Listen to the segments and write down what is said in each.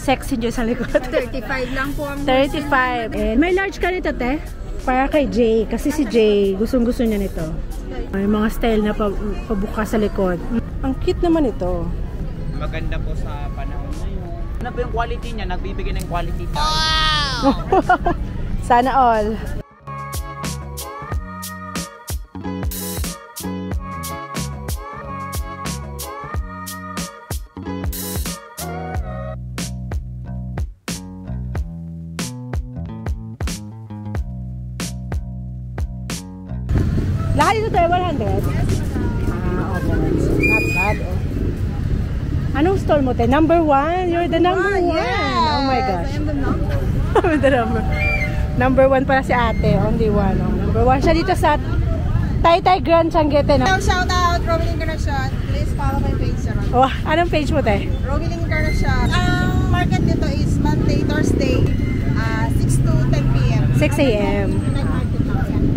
sexy dyan sa likod. 35 lang po ang 35. And may large ka nito, te? Para kay Jay. Kasi si Jay, gustong-gusto niya nito. May mga style na pabuka sa likod. Ang cute naman ito. Maganda po sa panahon ngayon. Ano po yung quality niya? Nagbibigay ng quality time. Wow! Sana all. Lahat ito tayo 100? Yes, okay. Not bad, oh. Anong stall mo, te? Number 1? You're the number 1. Yes. Oh my gosh. I am the number. The number. Number 1 para si ate. Only 1. Oh. Number 1 siya dito sa Taytay Grand Changuete. No? Shout out, Romeline Encarnacion. Please follow my page. Oh, anong page mo, te? Romeline Encarnacion. Ang market dito is Monday, Thursday, 6 to 10 p.m. 6 a.m.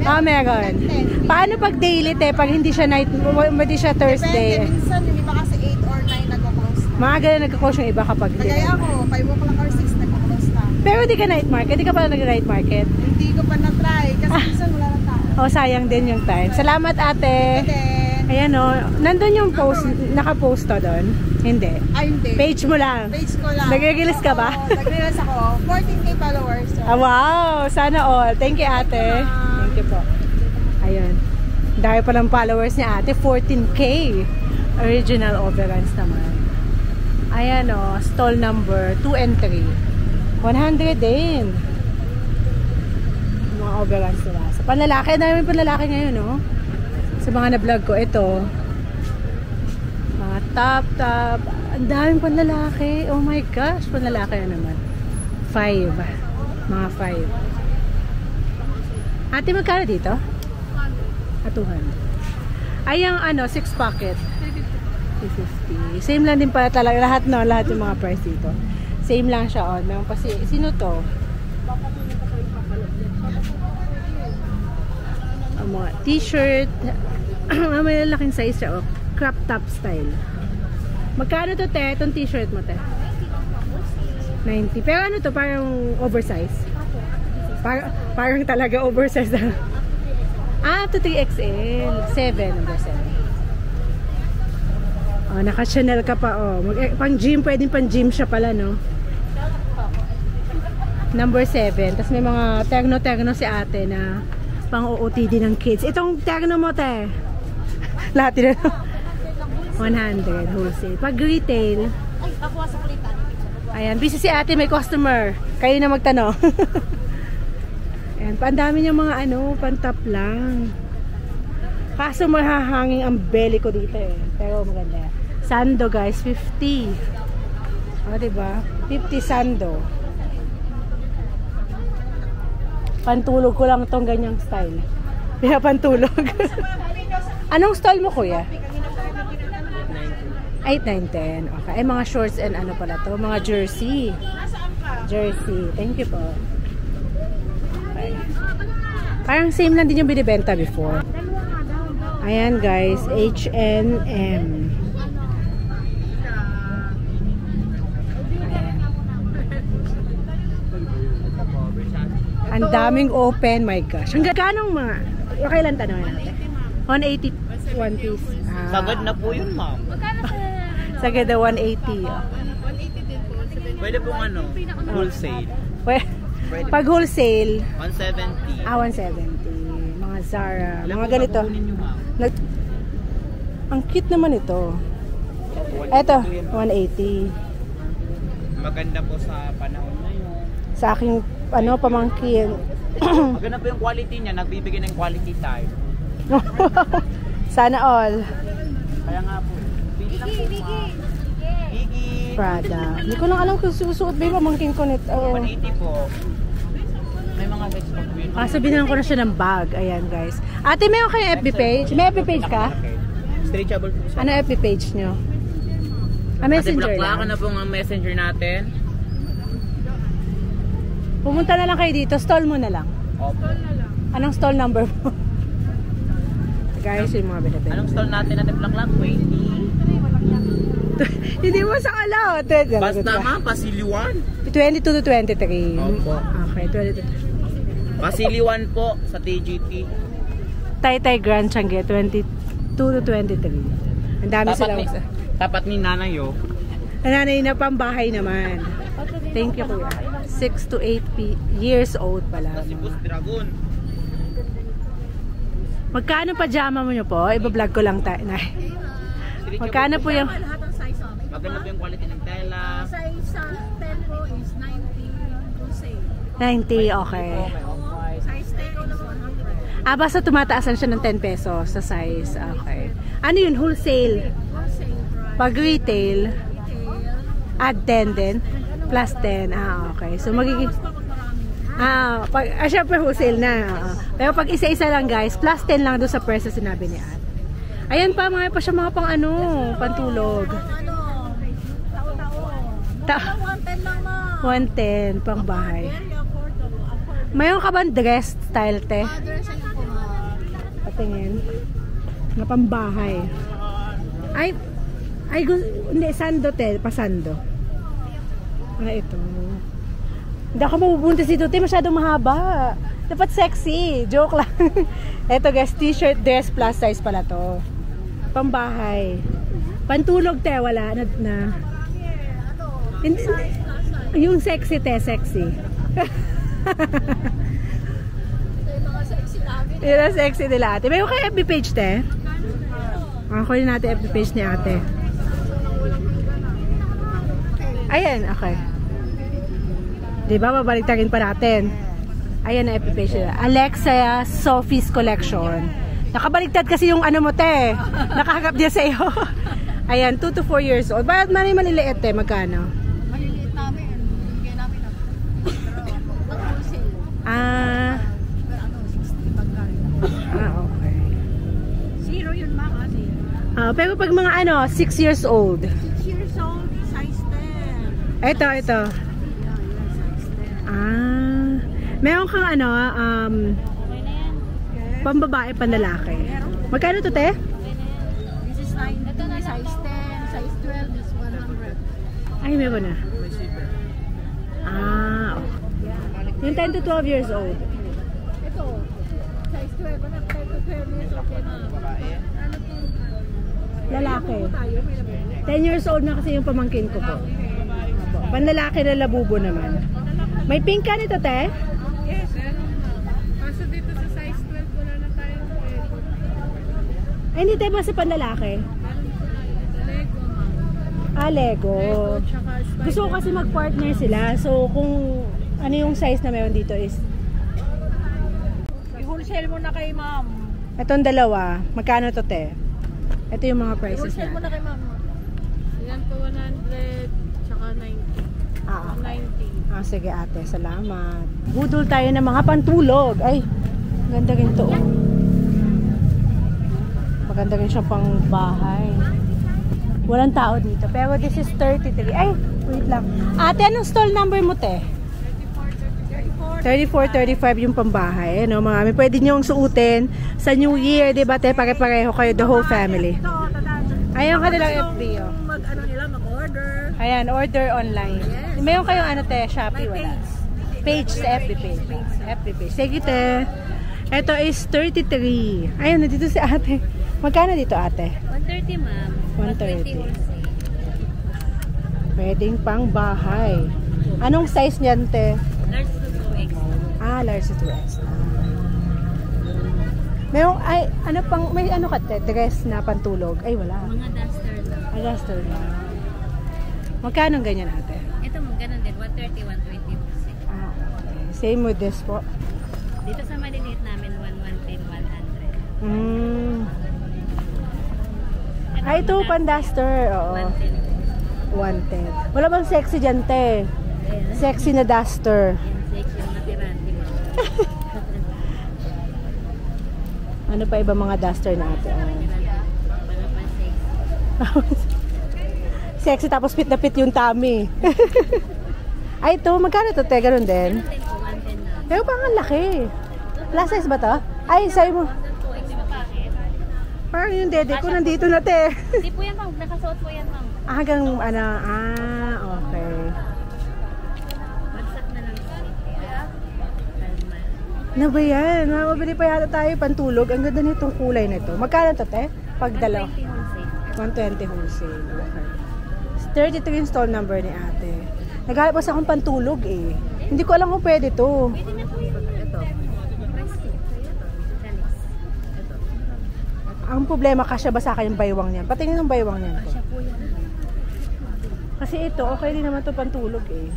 Ah, meron. Paano pag daily, te? Pag hindi siya night, hindi siya Thursday? Depende. Minsan, yung iba kasi 8 or 9 nagko-close. Mga ganun nagko-close yung iba kapag hindi. Kagaya ako, 5 o'clock or 6 nagko-close na. Pero di ka night market? Di ka pala nag-night market? Hindi ko pa na-try kasi minsan wala na tao. Oh, sayang din yung time. Salamat, ate. Ayan o. Nandun yung post, naka-post to doon? Hindi. Ay, hindi. Page mo lang? Page ko lang. Nag-release ka ba? Nag-release ako. 14K followers. So. Ah, wow! Sana all. Thank you, ate. Thank you po. Ayun. Dahil palang followers niya, ate. 14K. Original overruns naman. Ayan o. Stall number 2 and 3. 100 din. Mga overruns nila. Sa panlalaki, dami panlalaki ngayon, no? Sa mga na-vlog ko, ito. Mga top. Ang daming panlalaki. Oh my gosh, panlalaki na naman. 5. Mga 5. Ate, magkano dito? 200. Ay, yung ano, 6 pocket. 350. Same lang din pala talaga. Lahat, no? Lahat yung mga price dito. Same lang siya, oh. Meron pa sino to? Ang mga t-shirt. May laking size siya, oh. Crop top style. Magkano to, te? Itong t-shirt mo, te? 90. Pero ano to? Parang oversize. Parang talaga oversize. Ah, to 3XL. 7. Number 7. Oh, naka-Chanel ka pa, oh. Pang gym, pwedeng pang gym siya pala, no? Number 7. Tapos may mga terno-terno si ate na pang-OOTD ng kids. Itong terno mo, te. Lahat din. 100 wholesale. Pag retail, ayan, busy si ate, may customer. Kayo na magtanong. Ayan, pandami niya mga ano, pantap lang. Kaso mahahanging ang belly ko dito eh. Pero maganda. Sando guys, 50. O, diba? 50 sando. Pantulog ko lang tong ganyang style. Pinapantulog. Anong style mo, kuya? 8, 9, 10. Okay. Ay, mga shorts and ano pala to? Mga jersey. Jersey. Thank you po. Okay. Parang same lang din yung binibenta before. Ayan guys, H&M. Ang daming open, my gosh. Hanggang kanong mga, okay lang tanongin natin. 180 one piece. Sagad na po yun, ma'am. Sagad na 180. 180 din po. Pwede pong ano, wholesale. Pag wholesale, 170. 170. Mga Zara, Alam mga po ganito. Ang cute naman ito. Eto, 180. Maganda po sa panahon ngayon. Sa aking ano, pamangkin. Maganda po yung quality niya, nagbibigay ng quality time. Sana all. Kaya nga po. Biggie. Prada. Hindi ko lang alam kung susuot ba yung pamangkin ko nito. 180 po. May mga size po yun. So binigyan ko na siya ng bag. Ayan guys. Ate, meron kayong FB page? May FB page ka? Stretchable po siya. Ano FB page nyo? Messenger Ate, lang. block na po ang messenger natin. Pumunta na lang kayo dito. Stall mo na lang. Opo. Anong stall number mo? Guys, yung mga binibenta. Anong stall natin? Ate, block lang? 20. Hindi mo mo sa kalaw. Basta ma'am, pasiliwan. 22 to 23. Opo. Okay, 22. Pasiliwan po sa TGT. Taytay Grand Changi, 22 to 23. Ang dami sila. Tapat ni nanay oh. Ang nanay na pambahay naman. Thank you kuya. 6 to 8 years old pala. Bus Dragon. Magkano pajama mo nyo po? Iba-vlog ko lang tayo. Magkano po yung... Lahat ng size namin. Maganda po yung quality ng tela. Size 10 po is 90 to sale. 90, okay. Size 10 is 100. Basta tumataasan siya ng 10 pesos sa size. Okay. Ano yun? Wholesale? Wholesale price. Pag retail, Retail. add 10 din? Plus 10. Okay. So, magiging... syempre wholesale na. Pero pag isa-isa lang guys, plus 10 lang doon sa price na sinabi ni Ate. Ayan pa, mga pa siya mga pang ano, pantulog. Tao-tao. 110 lang ma. 110 pang bahay. Very affordable. Mayroon ka bang dress style, te? Others ano po ma. Patingin. Na pang bahay. Ay, hindi, sando, te. Pasando. Ito. Hindi ako mabubuntis dito, te. Masyadong mahaba. Dapat sexy. Joke lang. Ito guys, t-shirt, dress, plus size pala to. Pambahay. Pantulog, te. Wala. Hindi, yung sexy, te. Sexy. Yung mga sexy namin. Yun ang sexy nila, ate. May okay FB page, te? Ako rin natin FB page ni ate. Ayan, okay. Diba, babaliktarin pa natin. Ayan ang FB page nila. Alexa Sophie's Collection. Nakabaliktad kasi yung ano mo, te. Nakahagap niya sa iyo. Ayan, 2 to 4 years old. Bakit maliliit, te? Magkano? Maliliit namin. Bigyan namin ng wholesale. Pero ano, 60 pagkain. Okay. Zero yun ma kasi. Pero pag mga ano, 6 years old. 6 years old, size 10. Ito. Yeah, size 10. Meron kang ano, Okay na yan. pambabae, panlalaki. Magkano to, te? This is 9. Ito na size 10. Size 12 is 100. Ay, meron na. Okay. Yung 10 to 12 years old. Ito, size 12. Anak, 10 to 12 years okay na. Ano po? Lalaki. Tayo, may labubo. 10 years old na kasi yung pamangkin ko po. Panlalaki na labubo naman. May pink ka nito, te? Yes, kaso dito sa size 12 wala na tayo. Ay, hindi tayo ba sa panlalaki? Lego, ma'am. Lego. Tsaka Gusto ko kasi mag-partner sila. So, kung ano yung size na meron dito is... i-wholesale mo na kay ma'am. Itong dalawa. Magkano to, te? Ito yung mga prices I-wholesale mo na. na kay ma'am. Yan po 100, tsaka 90. Okay. 90. Sige ate, salamat. Budol tayo ng mga pantulog. Ay, ganda rin to. Maganda rin siya pang bahay. Walang tao dito. Pero this is 33. Ay, wait lang. Ate, anong stall number mo, te? 34, 35 yung pambahay. Ano, mga pwede niyong suotin sa New Year, di ba, te? Pare-pareho kayo, the whole family. Ayun ka nilang FB, oh. Mag-ano nila, mag-order. Ayan, order online. Yes. Mayroon kayong ano, te, Shopee, May wala? page. Page sa FB page. FB page. Sige, te. Ito is 33. Ayun, nandito si ate. Magkano dito, ate? 130, ma'am. 130. Pwedeng pang bahay. Anong size niyan, te? Large to 2X. Large to 2X. Mayroong, ay, ano pang, may ano ka, te? Dress na pantulog. Ay, wala. Mga duster lang. Duster na. Magkano ganyan, ate? Ito mo, ganun din. 130, 120. Okay. Same with this po. Dito sa maliliit namin, 110, 100. Ito, pan-duster. Oo. 110. Wala bang sexy dyan, te? Sexy na duster. Sexy na tirante mo. Ano pa iba mga duster natin? Para pa sexy. Sexy tapos fit na fit yung tummy. Ay, ito. Magkano ito, te? Ganun din? Ganun din po, 110 na. Pero parang laki. Plus size ba to? Ay, sabi mo. Parang Parang yung dede ko nandito na, te. Hindi po yan, ma'am. Nakasuot po yan, ma'am. Hanggang ano, okay. Bagsak na lang siya. Ano ba yan? Mabili pa yata tayo pantulog. Ang ganda nitong kulay nito. Magkano to, te? Pag dalaw? 120 wholesale. Okay. 33 install number ni ate. Naghanap kasi akong pantulog eh. Hindi ko alam kung pwede to. Pwede na po yun. Ito. Ang problema, kasya ba sa akin yung baywang niyan? Patingin ng baywang niyan ko. Siya po yan. Kasi ito, okay din naman to pantulog eh.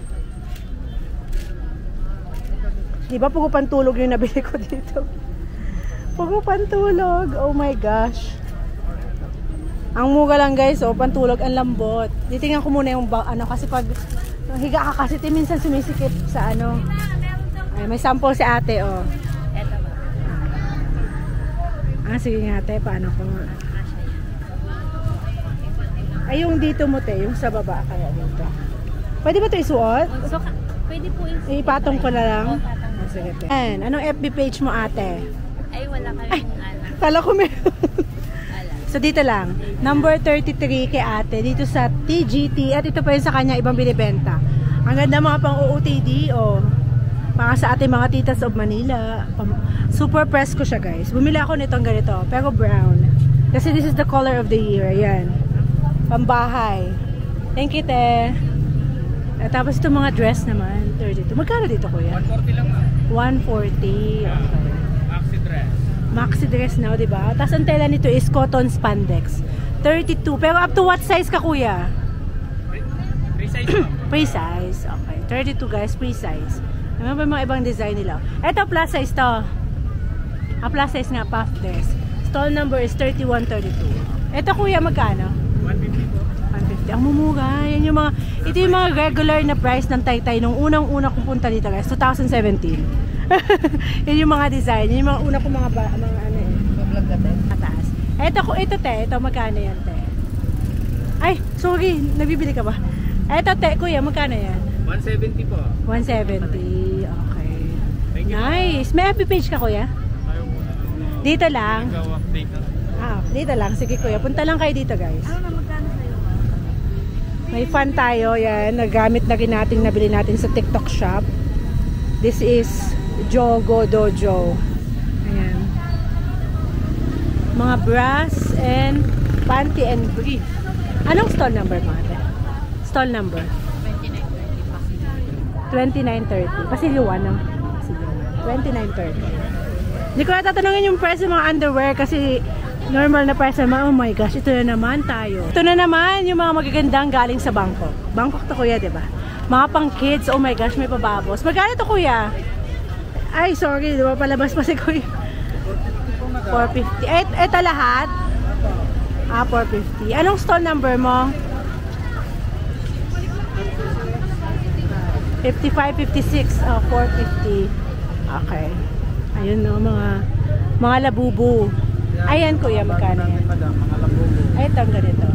Di ba pugo pantulog yung nabili ko dito? Pugo pantulog. Oh my gosh. Ang muga lang guys, oh, pantulog, ang lambot. Titingnan ko muna yung ano, kasi pag higa ka kasi minsan sumisikip sa ano. Ay, may sample si ate, oh. Ito ba? Sige nga ate, paano ko nga? Ay, yung dito mo te, yung sa baba kaya dito. Pwede ba ito isuot? So, pwede po yung... Ipatong ko na lang. Oo, patong. Sige te. Anong FB page mo ate? Ay, wala kaming anak. Kala ko meron. Wala. So dito lang, number 33 kay ate, dito sa TGT, at ito pa yun sa kanya, ibang binibenta. Ang ganda mga pang OOTD, oh. Mga sa ating mga titas of Manila. Super press ko siya guys. Bumili ako nitong ganito, pero brown. Kasi this is the color of the year, ayan. Pambahay. Thank you, te. At tapos itong mga dress naman, 32. Magkano dito kuya? 140 lang ma'am. 140, okay. Maxi dress. Maxi dress now, di ba? Tapos ang tela nito is cotton spandex. 32. Pero up to what size ka, kuya? Free size ma'am. Free size. Okay. 32 guys, free size. Ano ba yung mga ibang design nila? Ito, plus size to. Plus size nga, puff dress. Stall number is 3132. Ito, kuya, magkano? 150 po. 150. Ang mumura. Yan yung mga, ito yung mga regular na price ng Taytay nung unang-una kong punta dito guys, 2017. Yan yung mga design, yan yung mga una kong mga ano eh. Mataas. Ito te, ito magkano yan te? Ay, sorry, nabibili ka ba? Ito te, kuya, magkano yan? 170 po. 170, okay. Thank you. Nice. May FB page ka kuya? Ayaw mo. Dito lang. Ikaw update na. Dito lang. Sige kuya, punta lang kayo dito guys. Ano na magkano sa'yo? May fan tayo, yan. Nagamit na rin natin, nabili natin sa TikTok shop. This is Jogo Dojo. Ayan. Mga brass and panty and brief. Anong stall number mo ate? Stall number? 2930. Pasilyo 1 no? Pasilyo 2930. Hindi ko na tatanungin yung price ng mga underwear kasi normal na price naman. Oh my gosh, ito na naman tayo. Ito na naman yung mga magagandang galing sa Bangkok. Bangkok to kuya, diba? Mga pang kids, oh my gosh, may pababos. Magkano to kuya? Ay, sorry, diba palabas pa si kuya? 450. Ito lahat? 450. Anong stall number mo? 55, 56, 450. Okay. Ayun no, mga labubu. Ayan kuya, magkano yan? Ay, ito ang ganito.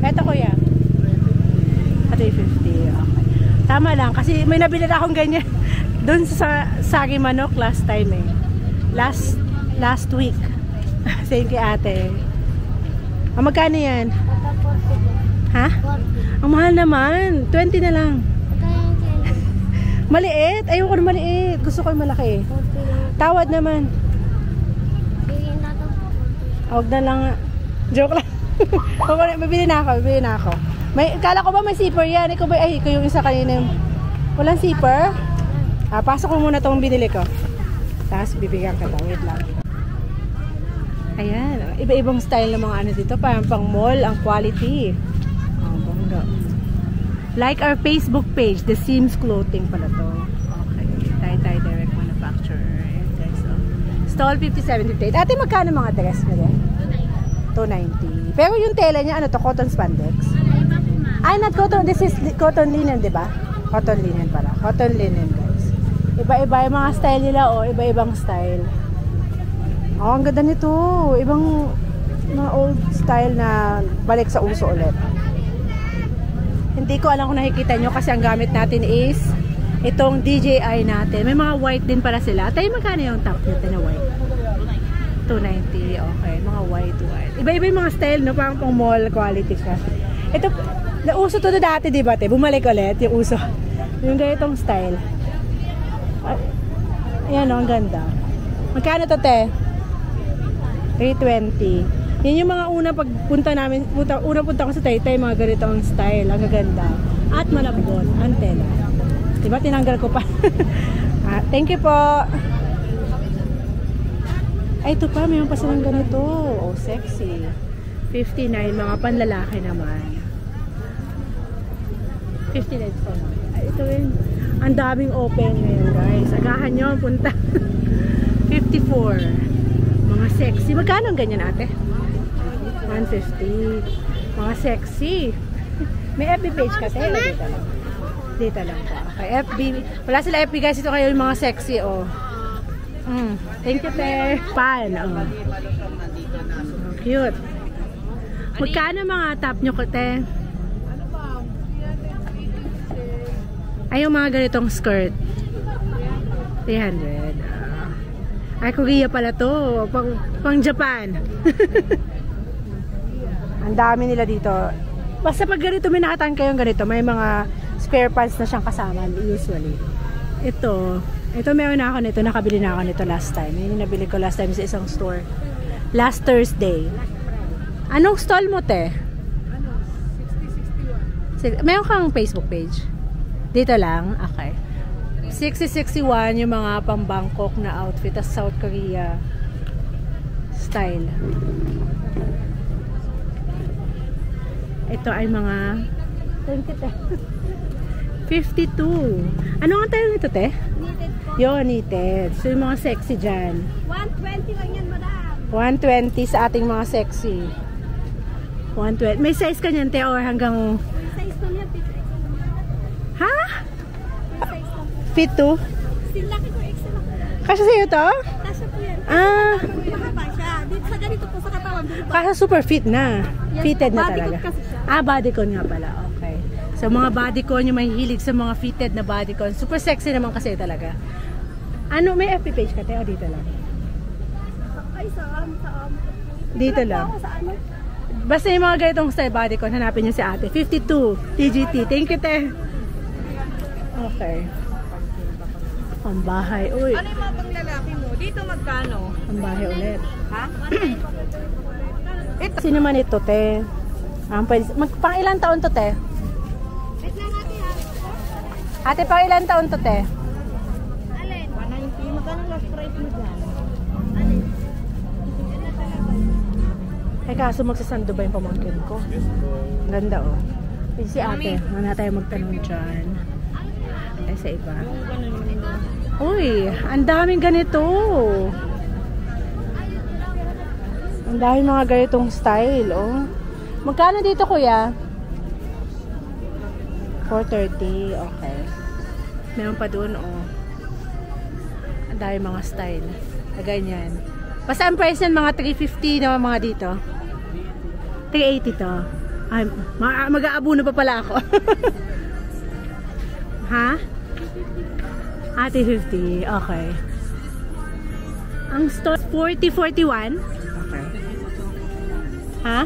Ito kuya. 350. Okay. Tama lang, kasi may nabili na akong ganyan doon sa Sagi Manok last time eh. Last week. Same kay ate. Magkano yan? Ha? Ang mahal naman. 20 na lang. Maliit. Ayoko na maliit. Gusto ko yung malaki. Tawad naman. Huwag na lang. Joke lang. Bibili na ako. Kala ko ba may zipper yan? Ikaw ba? Ay, ikaw yung isa kanina. Walang zipper? Pasok ko muna itong binili ko. Tapos bibigyan ka ito. Wait lang. Ayan. Iba-ibang style ng mga ano dito. Parang pang mall. Ang quality. Bongga. Like our Facebook page, The Sims Clothing pala to. Okay. Taytay Direct Manufacturer. Ayan guys. Stall 57.58. Ate, magkano mga dress mo din? 290. Pero yung tela niya, ano to? Cotton spandex? Ay, not cotton. This is cotton linen, di ba? Cotton linen pala. Cotton linen, guys. Iba-iba yung mga style nila, oh. Iba-ibang style. Oh, ang ganda nito. Ibang mga old style na balik sa uso ulit. Hindi ko alam kung nakikita nyo kasi ang gamit natin is itong DJI natin. May mga white din para sila. Tayo magkano yung top natin na white? 290. Okay, mga white. Iba-iba yung mga style, no? Parang pang mall quality ka. Ito, nauso to dati, di ba, te? Bumalik ulit yung uso. Yung ganitong style. Ayan, oh, ang ganda. Magkano to, te? 320. Yan yung mga una pagpunta namin, una punta ko sa Taytay, mga ganitong style. Ang gaganda. At malambot. Antela. Diba, tinanggal ko pa. Thank you po. Ay, ito pa, mayroon pa silang ganito. Oh, sexy. 59, mga panlalaki naman. 59 pa naman. Ay, ito yun. Ang daming open ngayon, guys. Agahan nyo, punta. 54. Mga sexy. Magkano ang ganyan, ate? 150. Mga sexy. May FB page kasi. Dito lang. Dito lang po. Okay, FB. Wala sila FB, guys. Ito kayo yung mga sexy, oh. Thank you, te. Pan. Oh. Cute. Magkano mga top nyo, te? Ay, yung mga ganitong skirt. 300. Ay, Korea pala to. Pang Japan. Ang dami nila dito. Basta pag ganito, may nakatang kayong ganito, may mga spare parts na siyang kasama usually. Ito meron na ako nito, nakabili na ako nito last time. Yun yung nabili ko last time sa isang store. Last Thursday. Anong stall mo, te? 6061. Meron kang Facebook page? Dito lang? Okay. 6061 yung mga pang Bangkok na outfit as South Korea style. Ito ay mga 52. Ano ang tayo nito, te? Needed po. Yo, knitted. So, yung mga sexy dyan. 120 lang yan, madam. 120 sa ating mga sexy. 120. May size ka niyan, te, or hanggang... May size lang yan, fit XL. Ha? May size lang po. Fit 2? Still laki ko XL ako. Kasi sa'yo to? Kasya po yan. Mahaba siya. Dito sa ganito po sa katawan. Kasi super fit na. Yes, Fitted na bodycon talaga. kasi siya. Bodycon nga pala. Okay. So, mga bodycon, yung may hilig sa mga fitted na bodycon. Super sexy naman kasi talaga. Ano, may FB page ka, te? O dito lang? Ay, saan? Dito lang. Sa ano? Basta yung mga ganitong style bodycon, hanapin nyo si ate. 52 TGT. Thank you, te. Okay. Ang bahay. Uy. Ano yung mga panglalaki mo? Dito magkano? Ang bahay ulit. Ha? Sino man ito, te? Pang ilang taon to, te? Wait lang natin, ha? Ate, pang ilang taon to, te? Alin? 190. Magkano last price mo dyan? Alin? Ay, kaso magsasando ba yung pamangkin ko? Ganda, oh. Yung si ate, wala tayo magtanong dyan. Ay, sa iba. Uy, ang daming ganito. Ang daming mga ganitong style, oh. Magkano dito, kuya? 430, okay. Meron pa doon, oh. Ang daming mga style. Ganyan. Basta ang price yan, mga 350 na mga dito. 380 to. Ay, mag-aabuno pa pala ako. Ha? 350, okay. Ang store 40-41. Okay. Ha?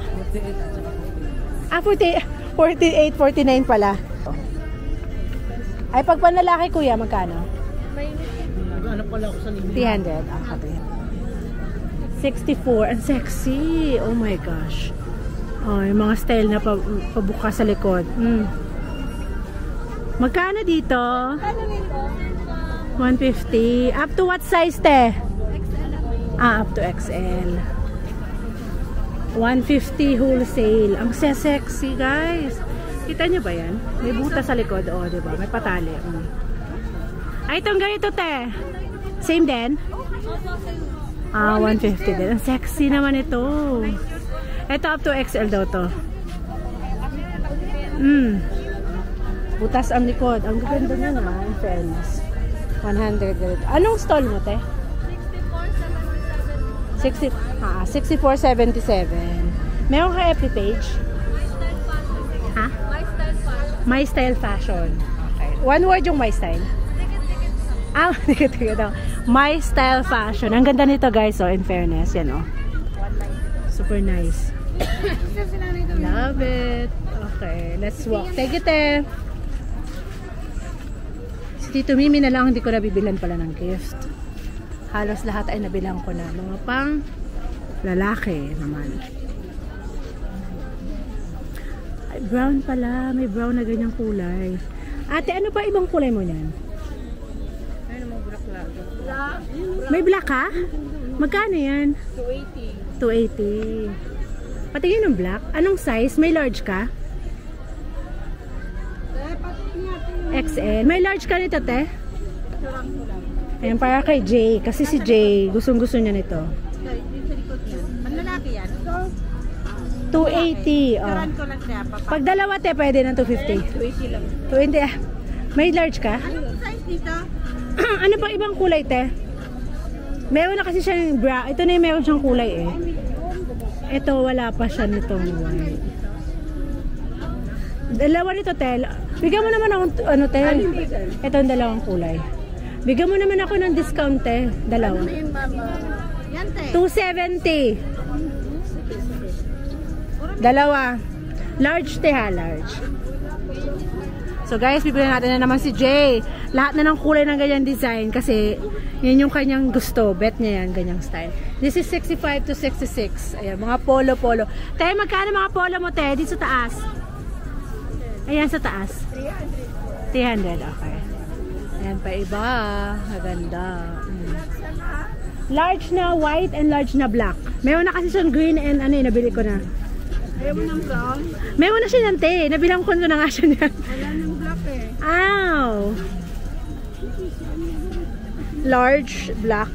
48-49 pala. Ay, pag panlalaki, kuya, magkano? Naghanap pala ako sa linya. 300. Okay. 64. Ang sexy. Oh my gosh. Oh, yung mga style na pabuka sa likod. Magkano dito? Ano nito? 150. Up to what size, te? Up to XL. 150 wholesale. Ang sexy, guys. Kita nyo ba yan? May butas sa likod. Oh, diba? May patali. Ay, itong ganito, te. Same din? 150 din. Ang sexy naman ito. Ito up to XL daw to. Butas ang likod. Ang ganda niya naman. In fairness. 100 ganito. Anong stall mo, te? 6477. Meron ka FB page? Ha? My Style Fashion. Okay. One word yung My Style. Dikit daw. My Style Fashion. Ang ganda nito, guys, oh, in fairness. Yan, oh. Super nice. Love it. Okay. Okay, let's walk. Take it, eh. Si Tito Mimi na lang hindi ko nabibilan pala ng gift. Halos lahat ay nabilang ko na. Mga pang lalaki naman. Ay, brown pala. May brown na ganyang kulay. Ate, ano pa ibang kulay mo niyan? May black ka? Magkano yan? 280. Patingin ng black. Anong size? May large ka? XL. May large ka nito, te? Ayan, para kay Jay. Kasi si Jay, gustong-gusto niya nito. Manlalaki yan. 280. Oh. Turan ko lang siya. Pag dalawa, te, pwede ng 250. 20 lang. 20. Ah. May large ka? Anong size dito? Ano pang ibang kulay, te? Meron na kasi siyang bra. Ito na yung meron siyang kulay, eh. Ito, wala pa siya nitong white. Dalawa nito, te. Bigyan mo naman ako, ano, te? Ito ang dalawang kulay. Bigyan mo naman ako ng discount, te. Dalawa. Yan, te. 270. Dalawa. Large, te, ha? Large. So, guys, bibigyan natin na naman si Jay. Lahat na ng kulay ng ganyang design kasi yan yung kanyang gusto. Bet niya yan, ganyang style. This is 65 to 66. Ayan, mga polo-polo. Te, magkano mga polo mo, te? Dito sa taas. Ayan, sa taas. 300, okay. Ayan pa iba. Maganda. Large na white and large na black. Meron na kasi siyang green and ano, nabili ko na. Ayaw mo ng brown? Meron na siya yan, te. Nabilang ko na nga siya niyan. Wala ng black eh. Ow! Large, black.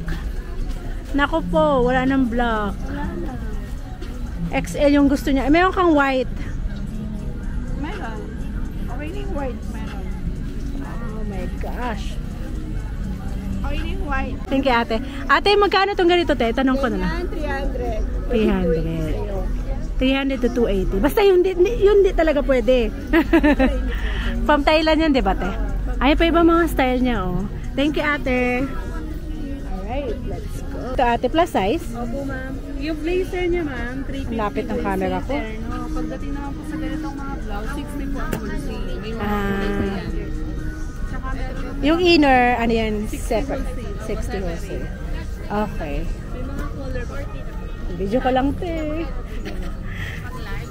Nako po, wala nang black. XL yung gusto niya. Meron kang white. Meron. Okay na yung white. Meron. Oh my gosh. Okay na yung white. Thank you, ate. Ate, magkano tong ganito, te? Tanong ko na lang. 300. 300 to 280. Basta yun di talaga pwede. From Thailand yan, di ba, te? Ay, pa iba mga style niya, oh. Thank you, ate. Alright, let's go. Ito, ate, plus size. Opo, ma'am. Yung blazer niya, ma'am, 350. Lapit ng camera ko. No, pagdating naman po sa ganitong mga blouse, 60 po ang wholesale. May mga Tsaka meron Yung inner, ano yan? Separate. 60 wholesale. Okay. may mga color party. Video ko lang, te.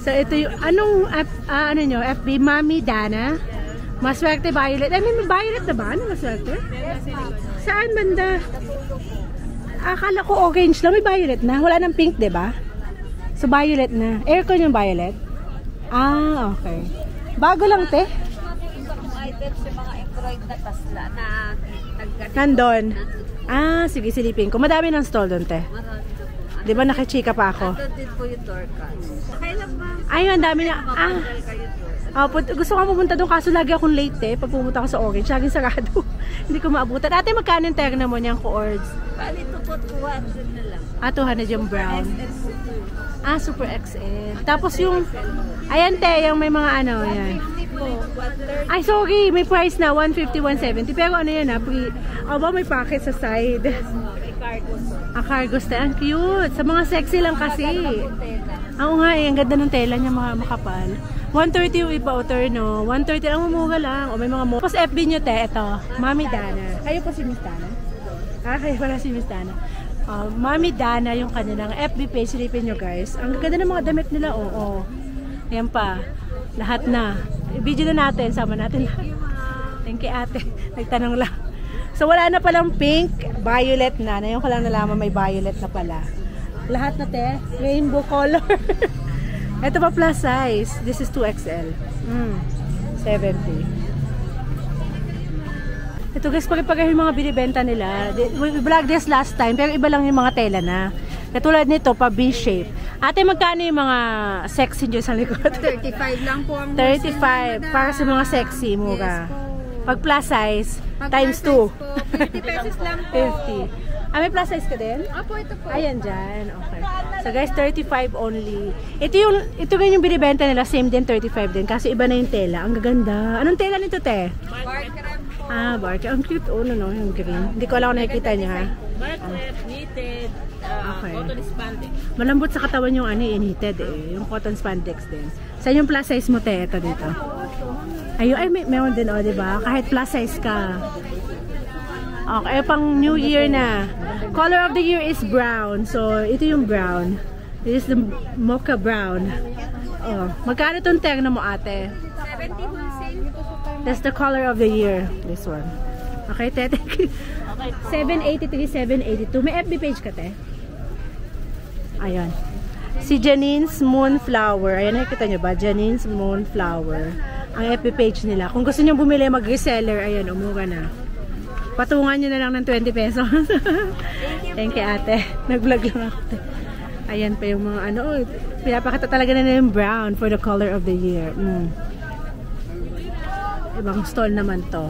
So, ito yung, anong, ano nyo, FB, Mami Dana? Maswerte Violet. Ay, may violet na ba? Ano maswerte? Saan banda? Akala ko orange lang. May violet na. Wala nang pink, diba? So, violet na. Aircon yung violet? Ah, okay. Bago lang, te. Items yung mga embroid na tasla na nagganito. Nandun. Ah, sige, silipin ko. Madami ng stall doon, te. Di ba nakichika pa ako? Ito din po yung door cards. Kailan ba? Ayun, ang dami niya. Ah, Kayo doon. gusto ko pumunta doon kaso lagi akong late, eh. Pag pumunta ako sa orange, laging sarado. Hindi ko maabutan. Ate, magkano yung terna mo niyang co-ords? Bali, ito po 200 na lang. Ah, 200 yung brown. Ah, super XL. Tapos yung, ayan, te, yung may mga ano, yan. 50 po. 130. Ay, sorry, may price na, 150, 170. Pero ano yan, aba, may packet sa side. May cargo po. Ah, cargo style. Ang cute. Sa mga sexy lang kasi. Oo nga, eh, ang ganda ng tela niya, makapal. 130 yung iba, outer, no? 130 lang, mumuha lang. O may mga mo. Tapos FB nyo, te, ito. Mami Dana. Kayo po si Miss Dana? Ah, kayo pala si Miss Dana. Mami Dana yung kanilang FB page. Silipin nyo, guys. Ang ganda ng mga damit nila, oo. Ayan pa. Lahat na. I-video na natin. Sama natin lahat. Thank you, ate. Nagtanong lang. So, wala na palang pink. Violet na. Ngayon ko lang nalaman may violet na pala. Lahat na, te. Rainbow color. Ito pa plus size. This is 2XL. 70. Ito guys, pag yung mga binibenta nila. We vlog this last time, pero iba lang yung mga tela na. Katulad nito, pa B-shape. Ate, magkano yung mga sexy dyan sa likod? 35 lang po ang 35. Para sa mga sexy, mura. Pag plus size, times 2. 50 pesos lang po. 50. Ah, may plus size ka din? Opo, ito po. Ayan dyan. Okay. So guys, 35 only. Ito rin yung binibenta nila. Same din, 35 din. Kasi iba na yung tela. Ang gaganda. Anong tela nito, te? Barker po. Ah, barker. Ang cute. Oh, no, yung green. Hindi ko alam kung nakikita niya, ha? Barker, knit. knitted, Okay. cotton spandex. Malambot sa katawan yung knitted eh. Yung cotton spandex din. Saan yung plus size mo, te? Ito dito. Ayun, ay, meron din, diba? Kahit plus size ka. Okay, pang New Year na. Color of the year is brown. So, ito yung brown. This is the mocha brown. Oh, magkano itong terno mo, ate? 70 wholesale. That's the color of the year. This one. Okay, te? Okay. 783, 782. May FB page ka, te? Ayan. Si Janine's Moonflower. Ayan, nakikita nyo ba? Janine's Moonflower. Ang FB page nila. Kung gusto nyo bumili mag-reseller, ayan, umura na. Patungan nyo na lang ng 20 pesos. Thank you, ate. Nag-vlog lang ako. Ayan pa yung mga ano. Oh, pinapakita talaga na yung brown for the color of the year. Ibang stall naman to.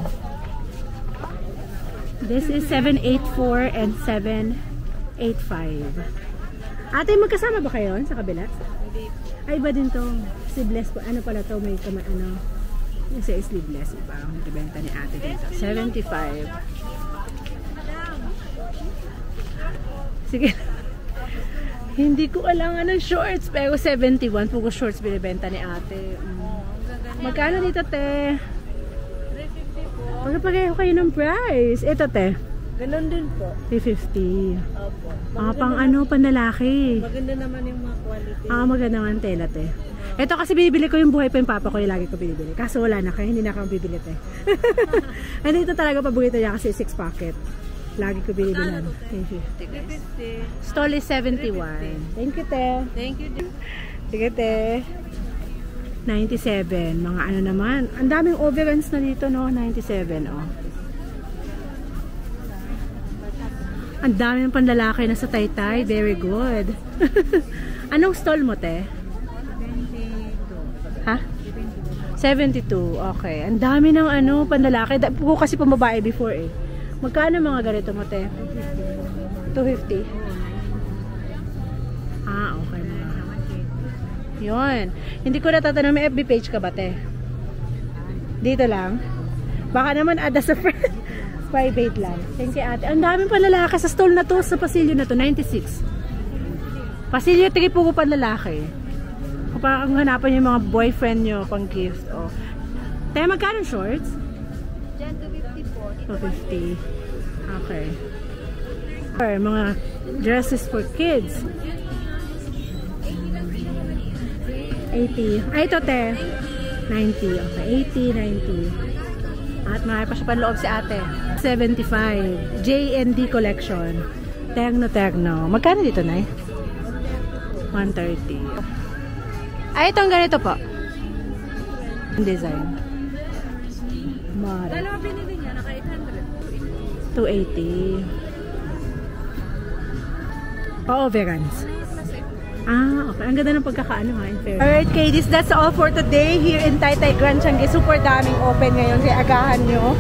This is 784 and 785. Ate, magkasama ba kayo sa kabila? Hindi. Ay, iba din to. Sleeveless po. Ano pala to? May ano. Yung sa sleeveless. Iba ang ibenta ni ate dito. 75. Sige. Hindi ko alam ng shorts. Pero 71. Pugo shorts binibenta ni ate. Magkano dito, te? 350 po. Pagpapareho kayo ng price. Ito, te. Ganon din po. 350. Opo. Pang ano, panlalaki. Maganda naman yung mga quality. Maganda nga ang tela, te. Ito kasi binibili ko yung buhay pa yung papa ko, yung lagi ko binibili. Kaso wala na kayo, hindi na ako bibili, te. And ito talaga paborito niya kasi 6 pocket. Lagi ko binibili. 350. Stall is 71. Thank you, te. Thank you. Sige, te. 97. Mga ano naman. Ang daming overruns na dito, no? 97, oh. Ang dami ng panlalaki na sa Taytay. Very good. Anong stall mo, te? 72. Ha? 72. Okay. Ang dami ng ano, panlalaki. Puko kasi pambabae before eh. Magkano mga ganito mo, te? 250. Okay. Yun. Hindi ko natatanong, may FB page ka ba, te? Dito lang? Baka naman ada sa friend. Private lang. Thank you, ate. Ang daming panlalaki sa stall na to, sa pasilyo na to, 96. Pasilyo 3 po panlalaki. Kapag hanapan yung mga boyfriend nyo pang gift. Oh. Tayo, magkano shorts? Diyan, 250 po. 250. Okay. Or mga dresses for kids. 80. Ay, ito, te. 90. Okay. 80, 90. At may pa siya panloob si ate. 75. J&D collection. Terno. Magkano dito, Nay? 130. Ay, itong ganito po. Design. Mara. Dalawa binili niya, naka 800. 280. Overruns. Okay. Ang ganda ng pagkakaano ha, in fairness. Alright, Katie's, that's all for today here in Taytay Grand Changi. Super daming open ngayon, kaya agahan nyo.